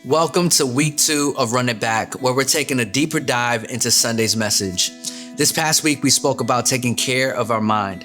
Welcome to week 2 of Run It Back, where we're taking a deeper dive into Sunday's message. This past week, we spoke about taking care of our mind.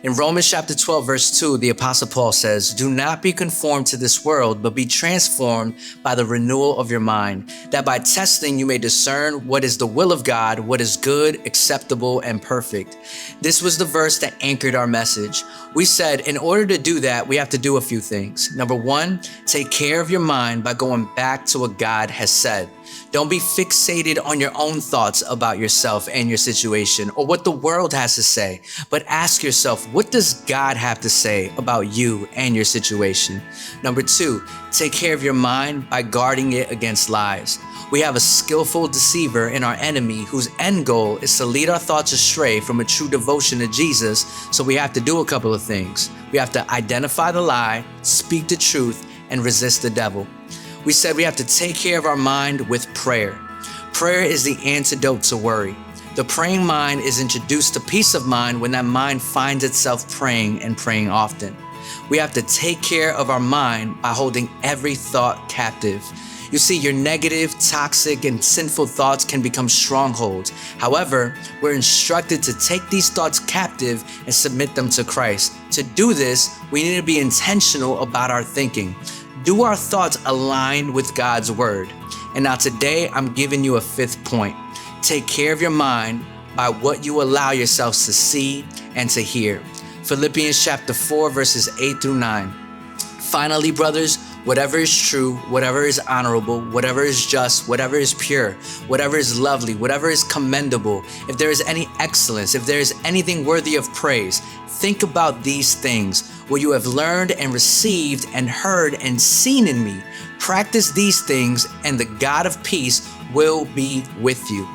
In Romans chapter 12, verse 2, the Apostle Paul says, "Do not be conformed to this world, but be transformed by the renewal of your mind, that by testing you may discern what is the will of God, what is good, acceptable, and perfect." This was the verse that anchored our message. We said in order to do that, we have to do a few things. Number 1, take care of your mind by going back to what God has said. Don't be fixated on your own thoughts about yourself and your situation or what the world has to say, but ask yourself, what does God have to say about you and your situation? Number 2, take care of your mind by guarding it against lies. We have a skillful deceiver in our enemy whose end goal is to lead our thoughts astray from a true devotion to Jesus, so we have to do a couple of things. We have to identify the lie, speak the truth, and resist the devil. We said we have to take care of our mind with prayer. Prayer is the antidote to worry. The praying mind is introduced to peace of mind when that mind finds itself praying and praying often. We have to take care of our mind by holding every thought captive. You see, your negative, toxic, and sinful thoughts can become strongholds. However, we're instructed to take these thoughts captive and submit them to Christ. To do this, we need to be intentional about our thinking. Do our thoughts align with God's word? And now today, I'm giving you a 5th point. Take care of your mind by what you allow yourselves to see and to hear. Philippians chapter 4, verses 8 through 9. Finally, brothers, whatever is true, whatever is honorable, whatever is just, whatever is pure, whatever is lovely, whatever is commendable, if there is any excellence, if there is anything worthy of praise, think about these things, what you have learned and received and heard and seen in me. Practice these things, and the God of peace will be with you.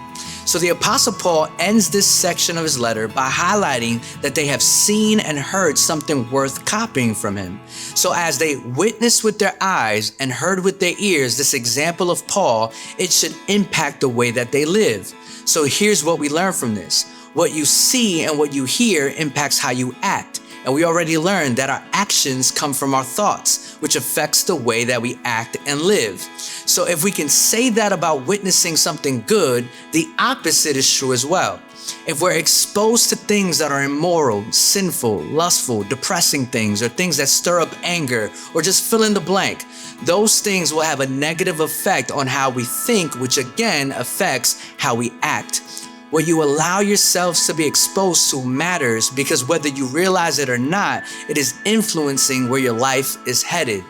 So the Apostle Paul ends this section of his letter by highlighting that they have seen and heard something worth copying from him. So as they witnessed with their eyes and heard with their ears this example of Paul, it should impact the way that they live. So here's what we learn from this. What you see and what you hear impacts how you act. And we already learned that our actions come from our thoughts, which affects the way that we act and live. So if we can say that about witnessing something good, the opposite is true as well. If we're exposed to things that are immoral, sinful, lustful, depressing things, or things that stir up anger, or just fill in the blank, those things will have a negative effect on how we think, which again affects how we act. What you allow yourselves to be exposed to matters, because whether you realize it or not, it is influencing where your life is headed.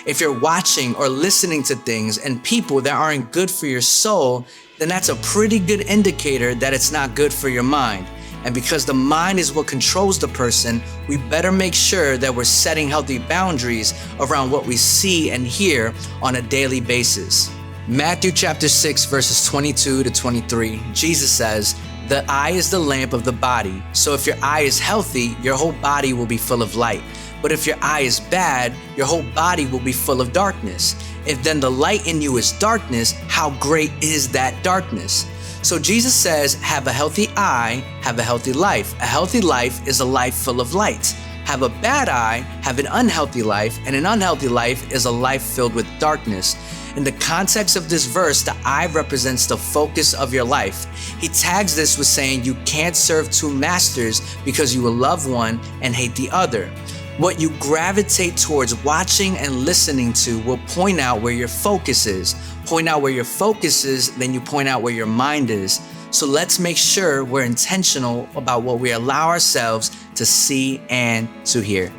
If you're watching or listening to things and people that aren't good for your soul, then that's a pretty good indicator that it's not good for your mind. And because the mind is what controls the person, we better make sure that we're setting healthy boundaries around what we see and hear on a daily basis. Matthew chapter 6, verses 22 to 23, Jesus says, "The eye is the lamp of the body. So if your eye is healthy, your whole body will be full of light. But if your eye is bad, your whole body will be full of darkness. If then the light in you is darkness, how great is that darkness?" So Jesus says, have a healthy eye, have a healthy life. A healthy life is a life full of light. Have a bad eye, have an unhealthy life, and an unhealthy life is a life filled with darkness. In the context of this verse, the eye represents the focus of your life. He tags this with saying you can't serve 2 masters because you will love one and hate the other. What you gravitate towards watching and listening to will point out where your focus is. Point out where your focus is, then you point out where your mind is. So let's make sure we're intentional about what we allow ourselves to see and to hear.